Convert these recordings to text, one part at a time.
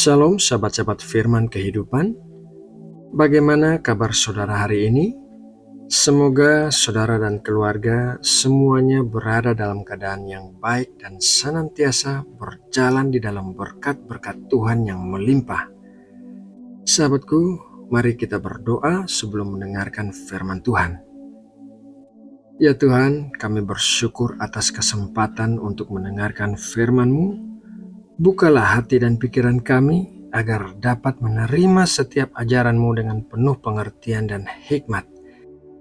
Shalom sahabat-sahabat firman kehidupan. Bagaimana kabar saudara hari ini? Semoga saudara dan keluarga semuanya berada dalam keadaan yang baik dan senantiasa berjalan di dalam berkat-berkat Tuhan yang melimpah. Sahabatku, mari kita berdoa sebelum mendengarkan firman Tuhan. Ya Tuhan, kami bersyukur atas kesempatan untuk mendengarkan firman-Mu. Bukalah hati dan pikiran kami agar dapat menerima setiap ajaran-Mu dengan penuh pengertian dan hikmat.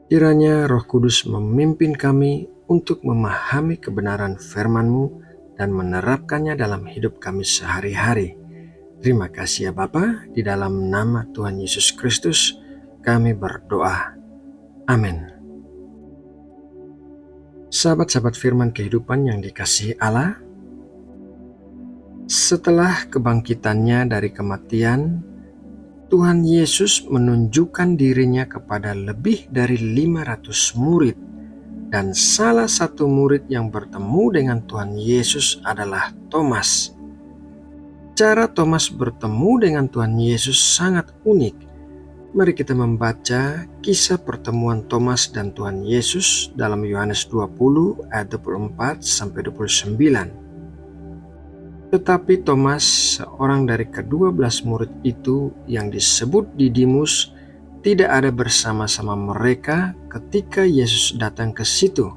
Kiranya Roh Kudus memimpin kami untuk memahami kebenaran firman-Mu dan menerapkannya dalam hidup kami sehari-hari. Terima kasih ya Bapa, di dalam nama Tuhan Yesus Kristus kami berdoa. Amin. Sahabat-sahabat firman kehidupan yang dikasihi Allah, setelah kebangkitannya dari kematian, Tuhan Yesus menunjukkan dirinya kepada lebih dari 500 murid, dan salah satu murid yang bertemu dengan Tuhan Yesus adalah Thomas. Cara Thomas bertemu dengan Tuhan Yesus sangat unik. Mari kita membaca kisah pertemuan Thomas dan Tuhan Yesus dalam Yohanes 20 ayat 24-29. Tetapi Thomas, seorang dari ke-12 murid itu yang disebut Didimus, tidak ada bersama-sama mereka ketika Yesus datang ke situ.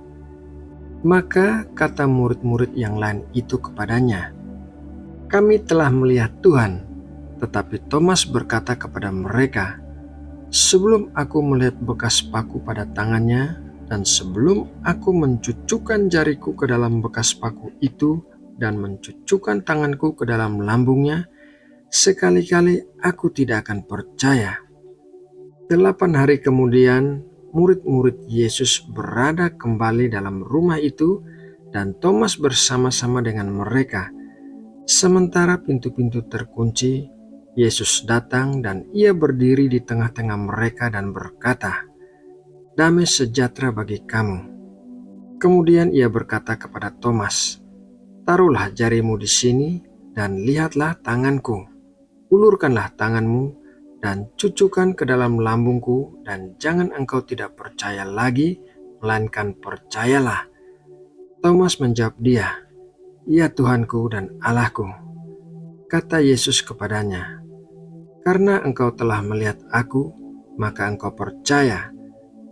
Maka kata murid-murid yang lain itu kepadanya, "Kami telah melihat Tuhan." Tetapi Thomas berkata kepada mereka, "Sebelum aku melihat bekas paku pada tangannya, dan sebelum aku mencucukkan jariku ke dalam bekas paku itu, dan mencucukkan tanganku ke dalam lambungnya, sekali-kali aku tidak akan percaya." 8 hari kemudian, murid-murid Yesus berada kembali dalam rumah itu, dan Thomas bersama-sama dengan mereka. Sementara pintu-pintu terkunci, Yesus datang dan ia berdiri di tengah-tengah mereka dan berkata, "Damai sejahtera bagi kamu." Kemudian ia berkata kepada Thomas, "Taruhlah jarimu di sini dan lihatlah tanganku. Ulurkanlah tanganmu dan cucukkan ke dalam lambungku, dan jangan engkau tidak percaya lagi, melainkan percayalah." Thomas menjawab dia, "Ya Tuhanku dan Allahku." Kata Yesus kepadanya, "Karena engkau telah melihat aku, maka engkau percaya.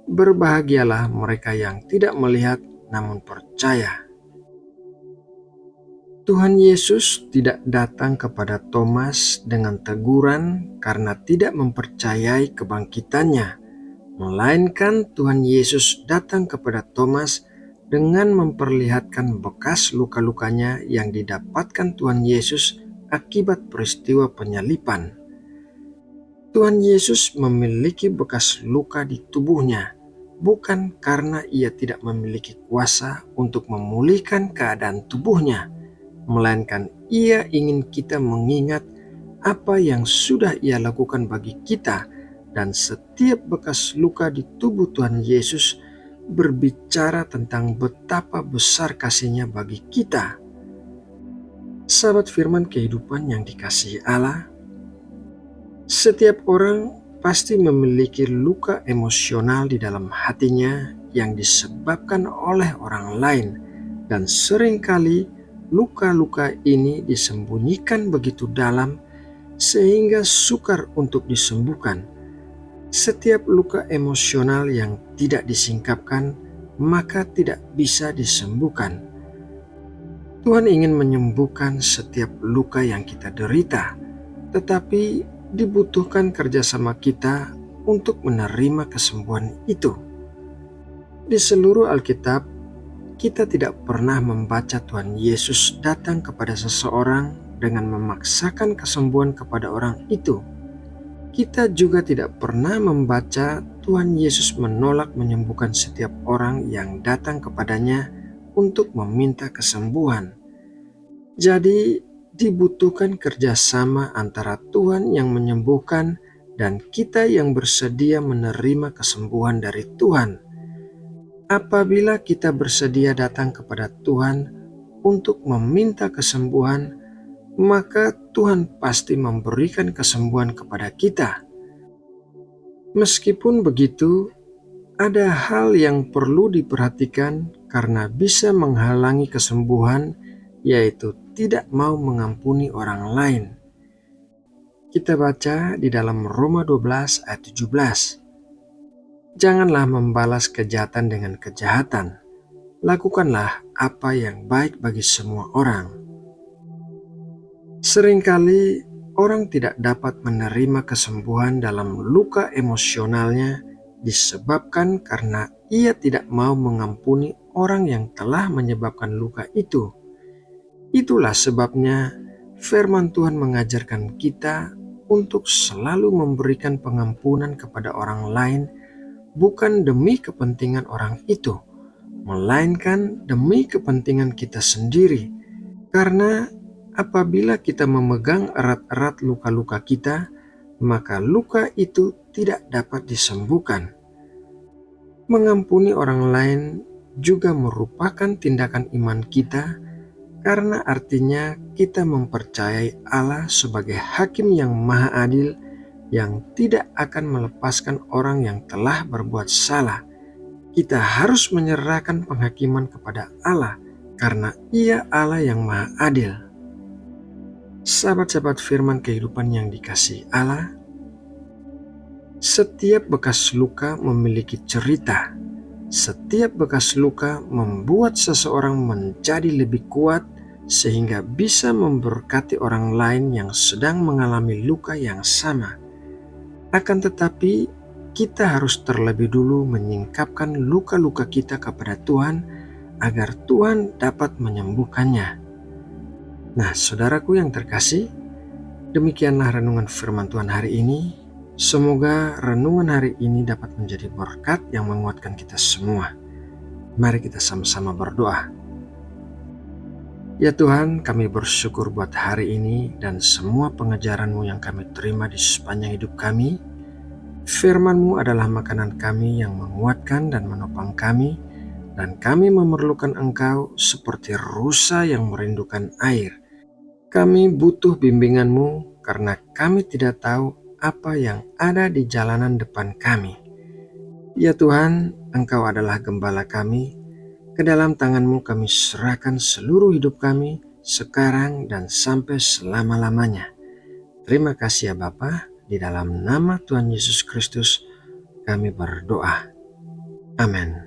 Berbahagialah mereka yang tidak melihat namun percaya." Tuhan Yesus tidak datang kepada Thomas dengan teguran karena tidak mempercayai kebangkitannya, melainkan Tuhan Yesus datang kepada Thomas dengan memperlihatkan bekas luka-lukanya yang didapatkan Tuhan Yesus akibat peristiwa penyaliban. Tuhan Yesus memiliki bekas luka di tubuhnya, bukan karena ia tidak memiliki kuasa untuk memulihkan keadaan tubuhnya, melainkan ia ingin kita mengingat apa yang sudah ia lakukan bagi kita, dan setiap bekas luka di tubuh Tuhan Yesus berbicara tentang betapa besar kasih-Nya bagi kita. Sahabat firman kehidupan yang dikasihi Allah, setiap orang pasti memiliki luka emosional di dalam hatinya yang disebabkan oleh orang lain, dan seringkali luka-luka ini disembunyikan begitu dalam sehingga sukar untuk disembuhkan. Setiap luka emosional yang tidak disingkapkan maka tidak bisa disembuhkan. Tuhan ingin menyembuhkan setiap luka yang kita derita, tetapi dibutuhkan kerjasama kita untuk menerima kesembuhan itu. Di seluruh Alkitab, kita tidak pernah membaca Tuhan Yesus datang kepada seseorang dengan memaksakan kesembuhan kepada orang itu. Kita juga tidak pernah membaca Tuhan Yesus menolak menyembuhkan setiap orang yang datang kepadanya untuk meminta kesembuhan. Jadi, dibutuhkan kerjasama antara Tuhan yang menyembuhkan dan kita yang bersedia menerima kesembuhan dari Tuhan. Apabila kita bersedia datang kepada Tuhan untuk meminta kesembuhan, maka Tuhan pasti memberikan kesembuhan kepada kita. Meskipun begitu, ada hal yang perlu diperhatikan karena bisa menghalangi kesembuhan, yaitu tidak mau mengampuni orang lain. Kita baca di dalam Roma 12 ayat 17. Janganlah membalas kejahatan dengan kejahatan. Lakukanlah apa yang baik bagi semua orang. Seringkali orang tidak dapat menerima kesembuhan dalam luka emosionalnya disebabkan karena ia tidak mau mengampuni orang yang telah menyebabkan luka itu. Itulah sebabnya firman Tuhan mengajarkan kita untuk selalu memberikan pengampunan kepada orang lain, bukan demi kepentingan orang itu, melainkan demi kepentingan kita sendiri. Karena apabila kita memegang erat-erat luka-luka kita, maka luka itu tidak dapat disembuhkan. Mengampuni orang lain juga merupakan tindakan iman kita, karena artinya kita mempercayai Allah sebagai hakim yang maha adil, yang tidak akan melepaskan orang yang telah berbuat salah. Kita harus menyerahkan penghakiman kepada Allah, karena Ia Allah yang maha adil. Sahabat-sahabat firman kehidupan yang dikasihi Allah, setiap bekas luka memiliki cerita. Setiap bekas luka membuat seseorang menjadi lebih kuat sehingga bisa memberkati orang lain yang sedang mengalami luka yang sama. Akan tetapi, kita harus terlebih dulu menyingkapkan luka-luka kita kepada Tuhan agar Tuhan dapat menyembuhkannya. Nah, saudaraku yang terkasih, demikianlah renungan firman Tuhan hari ini. Semoga renungan hari ini dapat menjadi berkat yang menguatkan kita semua. Mari kita sama-sama berdoa. Ya Tuhan, kami bersyukur buat hari ini dan semua pengajaran-Mu yang kami terima di sepanjang hidup kami. Firman-Mu adalah makanan kami yang menguatkan dan menopang kami, dan kami memerlukan Engkau seperti rusa yang merindukan air. Kami butuh bimbingan-Mu karena kami tidak tahu apa yang ada di jalanan depan kami. Ya Tuhan, Engkau adalah gembala kami. Ke dalam tangan-Mu kami serahkan seluruh hidup kami sekarang dan sampai selama-lamanya. Terima kasih ya Bapa, di dalam nama Tuhan Yesus Kristus kami berdoa. Amin.